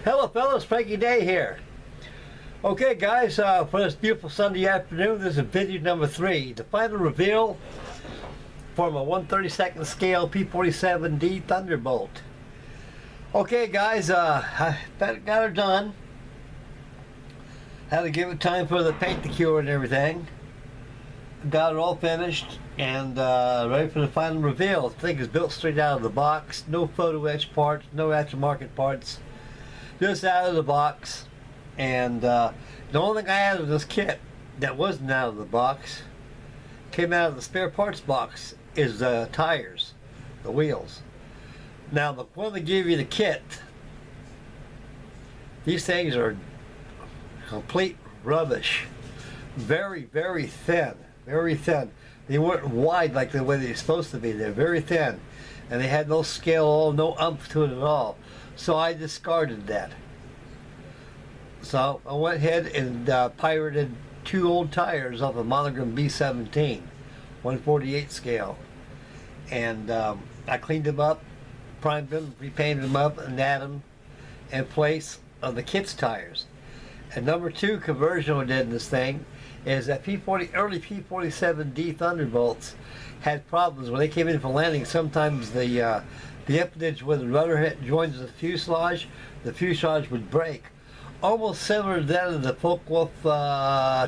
Hello fellas, Frankie Day here. Okay guys, for this beautiful Sunday afternoon, this is video number 3, the final reveal for my 1/32 scale P47 Thunderbolt. Okay guys, I got her done. Had to give it time for the paint to cure and everything. Got it all finished and ready for the final reveal. The thing is built straight out of the box, no photo etch parts, no aftermarket parts. Just out of the box, and the only thing I had of this kit that wasn't out of the box, came out of the spare parts box, is the tires, the wheels. Now, when they give you the kit, these things are complete rubbish. Very, very thin, very thin. They weren't wide like the way they're supposed to be. They're very thin, and they had no scale, no umph to it at all. So I discarded that. So I went ahead and pirated 2 old tires off a Monogram B17, 1/48 scale. And I cleaned them up, primed them, repainted them up, and added them in place of the kit's tires. And number 2 conversion we did in this thing is that early P47 Thunderbolts had problems when they came in for landing. Sometimes the empennage where the rudder joins the fuselage would break, almost similar to that of the Focke-Wulf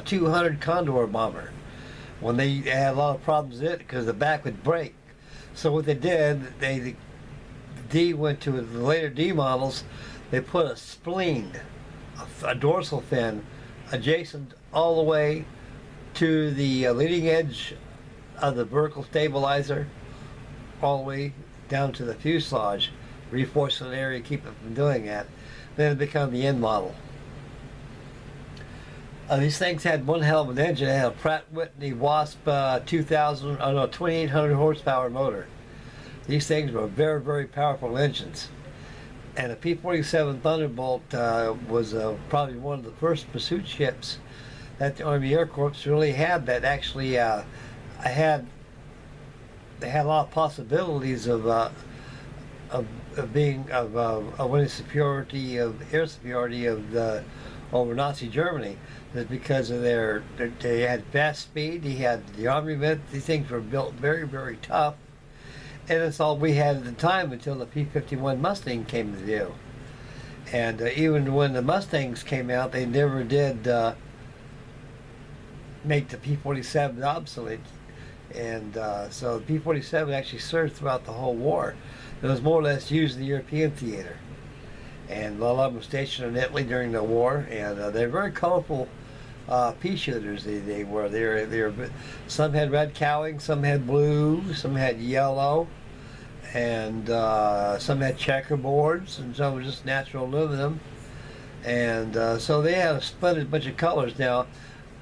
200 Condor bomber, when they had a lot of problems with it because the back would break. So what they did, the went to the later D models, they put a spleen, a dorsal fin, adjacent all the way to the leading edge of the vertical stabilizer, all the way down to the fuselage, reinforcing the area to keep it from doing that. Then it became the end model. These things had one hell of an engine. It had a Pratt Whitney Wasp 2800 horsepower motor. These things were very, very powerful engines. And the P47 Thunderbolt was probably one of the first pursuit ships that the Army Air Corps really had. That actually they had a lot of possibilities of winning superiority of air superiority over Nazi Germany. That's because of they had fast speed. They had the armament. These things were built very, very tough. And that's all we had at the time until the P-51 Mustang came to view. And even when the Mustangs came out, they never did make the P-47 obsolete. And so the P-47 actually served throughout the whole war. It was more or less used in the European theater. And a lot of them were stationed in Italy during the war. And they're very colorful pea shooters. They were. Some had red cowling, some had blue, some had yellow, and some had checkerboards, and some were just natural aluminum. And so they had a splendid bunch of colors. Now,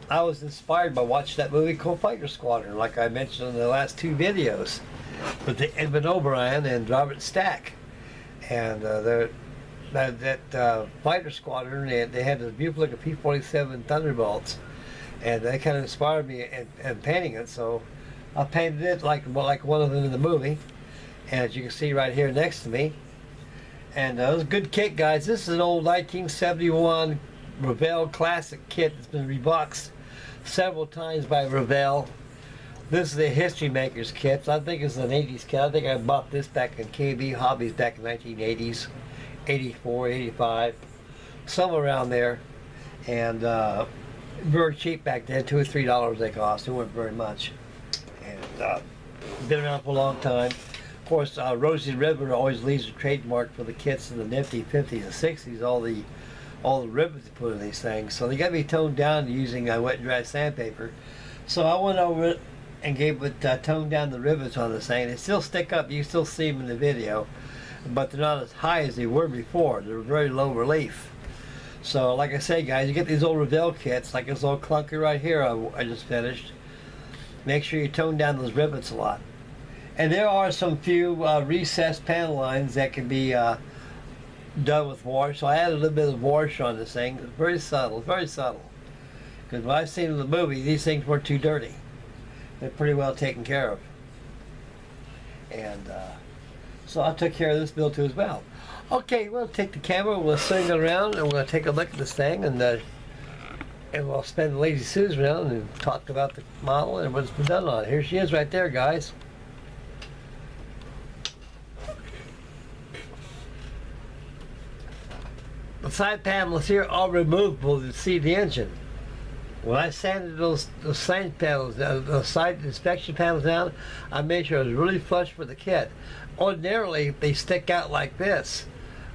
I was inspired by watching that movie called Fighter Squadron, like I mentioned in the last 2 videos, with the Edmund O'Brien and Robert Stack. And that Fighter Squadron, they had this beautiful looking P47 Thunderbolts, and they kind of inspired me in painting it. So I painted it like one of them in the movie, and as you can see right here next to me. And it was a good kit, guys. This is an old 1971 Revell classic kit that's been reboxed several times by Revell. This is the History Makers kit. I think it's an 80s kit. I think I bought this back in KB Hobbies back in 1980s. 84, 85, somewhere around there, and very cheap back then, $2 or $3 they cost. It weren't very much, and been around for a long time. Of course, Rosie Riveter always leaves a trademark for the kits in the nifty 50s and 60s. All the rivets they put in these things, so they got to be toned down using wet and dry sandpaper. So I went over it and gave it toned down the rivets on this thing. They still stick up. You still see them in the video, but they're not as high as they were before. They're very low relief. So like I say, guys, you get these old Revell kits, like this old clunker right here I just finished. Make sure you tone down those rivets a lot. And there are some few recessed panel lines that can be done with wash. So I added a little bit of wash on this thing. It's very subtle, very subtle. Because when I've seen in the movie, these things weren't too dirty. They're pretty well taken care of. And so I took care of this build too as well. Okay, we'll take the camera, we'll swing it around, and we'll take a look at this thing, and we'll spin the Lazy Sue's around and talk about the model and what's been done on it. Here she is right there, guys. The side panels here are removable to see the engine. When I sanded those side panels, those side inspection panels down, I made sure it was really flush with the kit. Ordinarily, they stick out like this,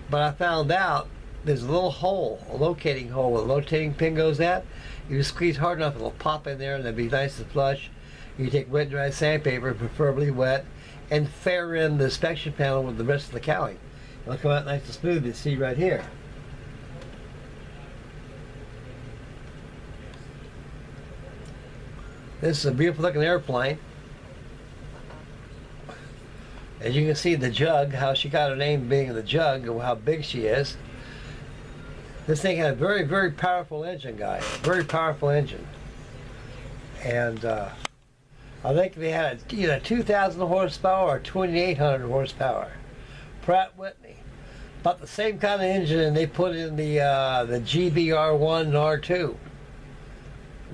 but I found out there's a little hole, a locating hole where the rotating pin goes at. You squeeze hard enough, it'll pop in there, and it'll be nice and flush. You take wet, dry sandpaper, preferably wet, and fair in the inspection panel with the rest of the cowling. It'll come out nice and smooth. You see right here. This is a beautiful looking airplane. As you can see the jug, how she got her name being the jug, and how big she is. This thing had a very, very powerful engine, guys. Very powerful engine. And I think they had either 2,000 horsepower or 2,800 horsepower. Pratt Whitney. About the same kind of engine they put in the GBR1 and R2.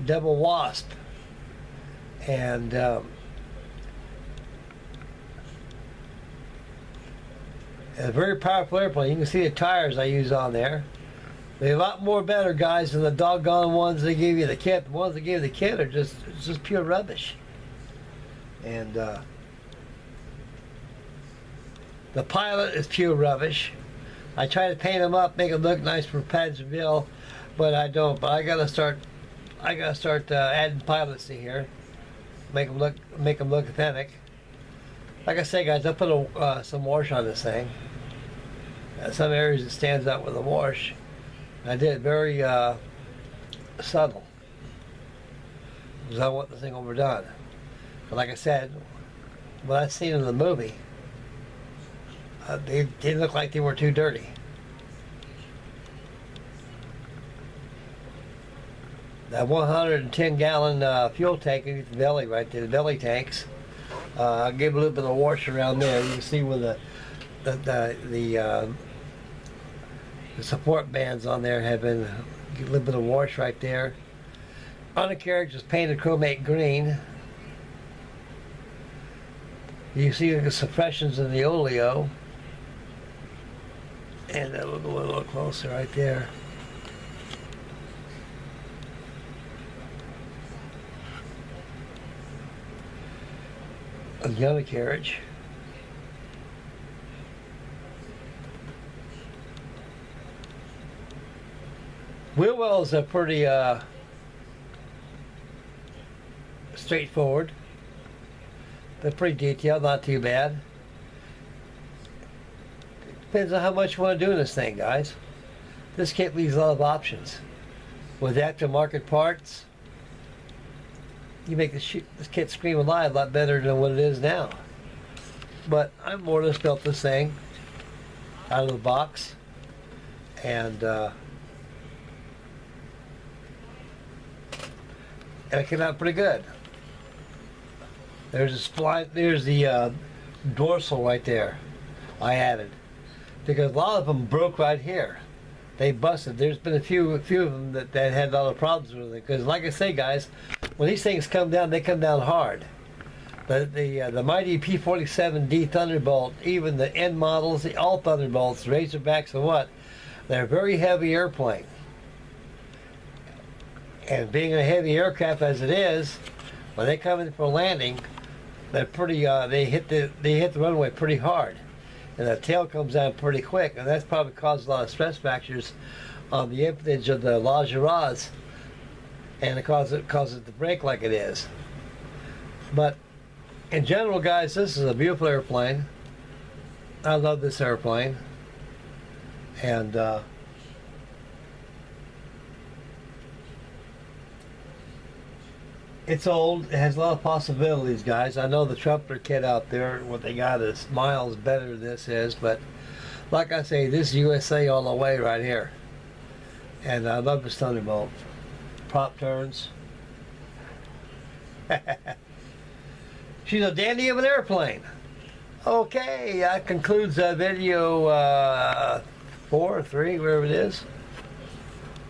Double Wasp. And a very powerful airplane. You can see the tires I use on there. They're a lot more better, guys, than the doggone ones they give you the kit. The ones they give you the kit are just pure rubbish. And the pilot is pure rubbish. I try to paint them up, make them look nice for Padsville, but I don't. But I gotta start adding pilots to here. Make them look authentic. Like I say, guys, I put some wash on this thing. Some areas it stands out with a wash. I did it very subtle because I want the thing overdone. But like I said, what I seen in the movie, they didn't look like they were too dirty. That 110-gallon fuel tank in the belly right there, the belly tanks. I gave a little bit of wash around there. You can see where the support bands on there have been a little bit of wash right there. Undercarriage is painted chromate green. You see the suppressions in the oleo. And we'll go a little closer right there. The undercarriage. Wheel wells are pretty straightforward. They're pretty detailed, not too bad. Depends on how much you want to do in this thing, guys. This kit leaves a lot of options. With aftermarket parts, you make this kit scream alive a lot better than what it is now. But I more or less built this thing out of the box, and it came out pretty good. There's a spline. There's the dorsal right there. I added because a lot of them broke right here. They busted. There's been a few of them that had a lot of problems with it. Because, like I say, guys, when these things come down, they come down hard. But the mighty P47 Thunderbolt, even the end models, all Thunderbolts, Razorbacks, and what, they're a very heavy airplane. And being a heavy aircraft as it is, when they come in for landing, they're pretty. They hit the runway pretty hard. And the tail comes down pretty quick, and that's probably caused a lot of stress fractures on the empennage of the longerons, and it causes it to break like it is. But in general, guys, this is a beautiful airplane. I love this airplane, and it's old. It has a lot of possibilities, guys. I know the Trumpeter kit out there, what they got is miles better than this is, but like I say, this is USA all the way right here. And I love this Thunderbolt. Prop turns. She's a dandy of an airplane. Okay, that concludes video 4 or 3, wherever it is,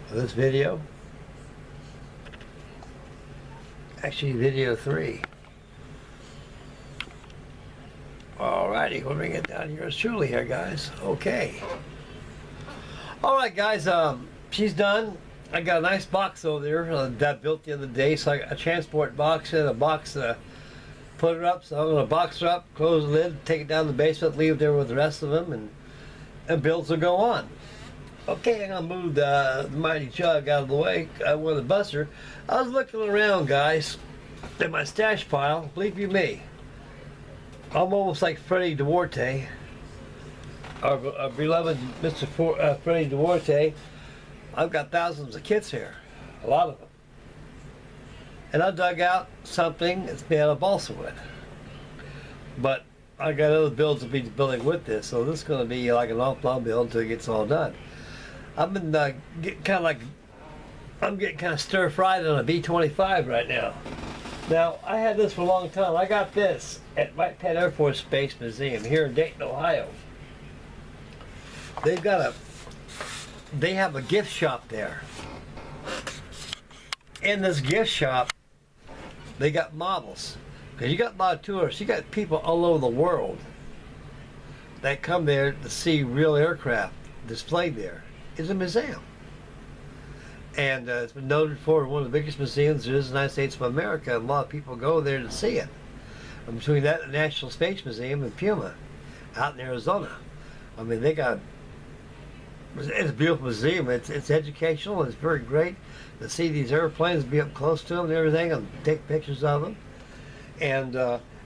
of this video. Actually, video 3. Alrighty, we'll bring it down here. It's truly here, guys. Okay. Alright, guys, she's done. I got a nice box over there that I built the other day. So I got a transport box and a box to put her up. So I'm going to box her up, close the lid, take it down to the basement, leave it there with the rest of them, and builds will go on. Okay, I'm going to move the mighty jug out of the way. I want to bust her. I was looking around, guys, at my stash pile. Believe you me, I'm almost like Freddie Duarte, our beloved Mr. Freddie Duarte. I've got thousands of kits here, a lot of them. And I dug out something that's made out of balsa wood. But I got other builds to be building with this, so this is going to be like an off-plan build until it gets all done. I've been getting kind of stir-fried on a B-25 right now. Now, I had this for a long time. I got this at Wright Air Force Space Museum here in Dayton, Ohio. They have a gift shop there. In this gift shop, they got models. Because you got a lot of tourists. You got people all over the world that come there to see real aircraft displayed there. It's a museum. And it's been noted for one of the biggest museums there is in the United States of America. And a lot of people go there to see it. And between that and the National Space Museum in Puma, out in Arizona. I mean, they got... It's a beautiful museum. It's educational. It's very great to see these airplanes, be up close to them and everything, and take pictures of them. And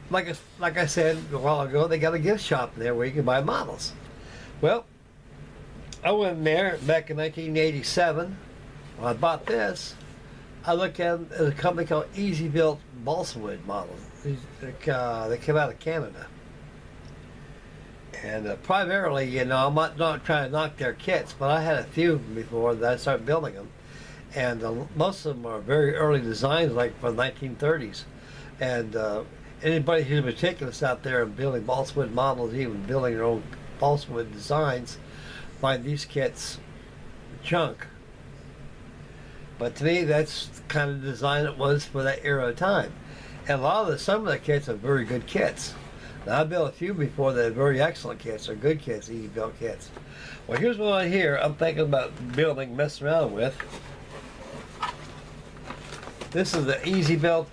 like I said a while ago, they got a gift shop there where you can buy models. Well, I went in there back in 1987. When I bought this, I looked at it as a company called Easy Built Balsa Wood models. They came out of Canada. And primarily, you know, I'm not trying to knock their kits, but I had a few before that I started building them. And most of them are very early designs, like from the 1930s. And anybody who's meticulous out there in building balsa wood models, even building their own balsa wood designs, find these kits junk. But to me, that's the kind of design it was for that era of time. And some of the kits are very good kits. Now, I built a few before that are very excellent kits, or good kits, easy built kits. Well, here's one here I'm thinking about building, messing around with. This is the Easy Built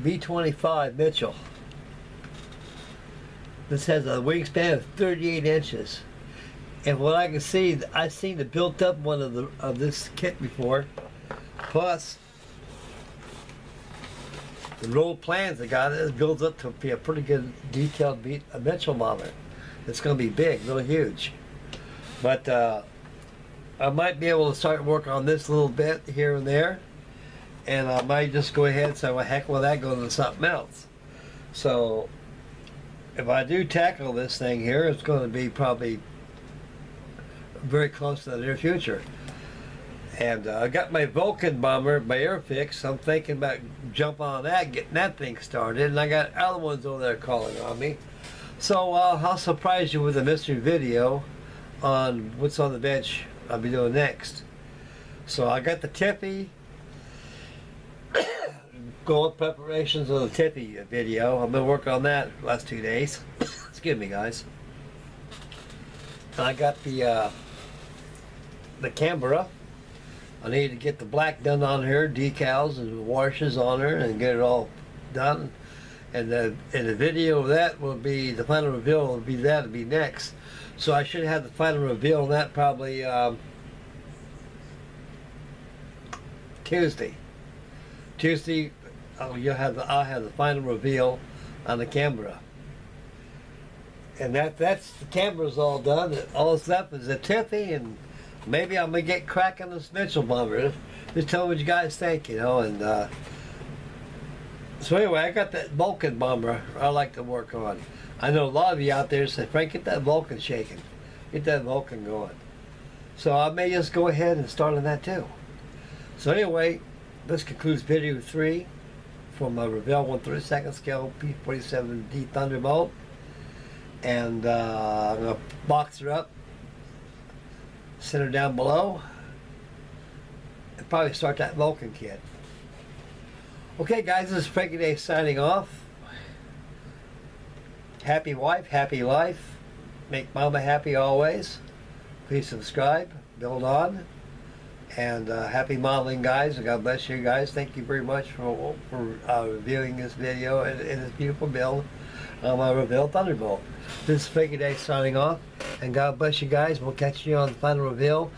B-25 Mitchell. This has a wingspan of 38 inches. And what I can see, I've seen the built up one of this kit before. Plus, the rolled plans they got, it builds up to be a pretty good detailed Mitchell model. It's going to be big, really huge. But I might be able to start work on this a little bit here and there. And I might just go ahead and say, well, heck with that, go to something else. So, if I do tackle this thing here, it's going to be probably very close to the near future. And I got my Vulcan bomber, my Airfix. I'm thinking about jumping on that, getting that thing started. And I got other ones over there calling on me. So I'll surprise you with a mystery video on what's on the bench I'll be doing next. So I got the Tippy. Going preparations of the Tippy video. I've been working on that the last 2 days. Excuse me, guys. And I got the Canberra. I need to get the black done on her, decals and washes on her, and get it all done. And the video of that will be, the final reveal will be that, it'll be next. So I should have the final reveal on that probably Tuesday. Tuesday, I'll have the final reveal on the Canberra. And that's the Canberra's all done. All that's left is the Tippy, and maybe I'm gonna get cracking this Mitchell bomber. Just tell me what you guys think, you know. And so anyway, I got that Vulcan bomber I like to work on. I know a lot of you out there say, Frank, get that Vulcan shaking, get that Vulcan going. So I may just go ahead and start on that too. So anyway, this concludes video 3 from a Revell 1/32 scale P47 Thunderbolt. And I'm going to box her up, set her down below, and probably start that Vulcan kit. Okay guys, this is Frankie Day signing off. Happy wife, happy life. Make mama happy always. Please subscribe, build on. And happy modeling, guys. God bless you guys. Thank you very much for viewing this video and this beautiful build on my Revell Thunderbolt. This is Frankie Day signing off. And God bless you guys. We'll catch you on the final reveal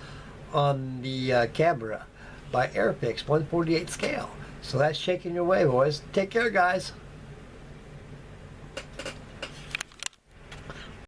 on the Cabra by Airfix 1/48 scale. So that's shaking your way, boys. Take care, guys.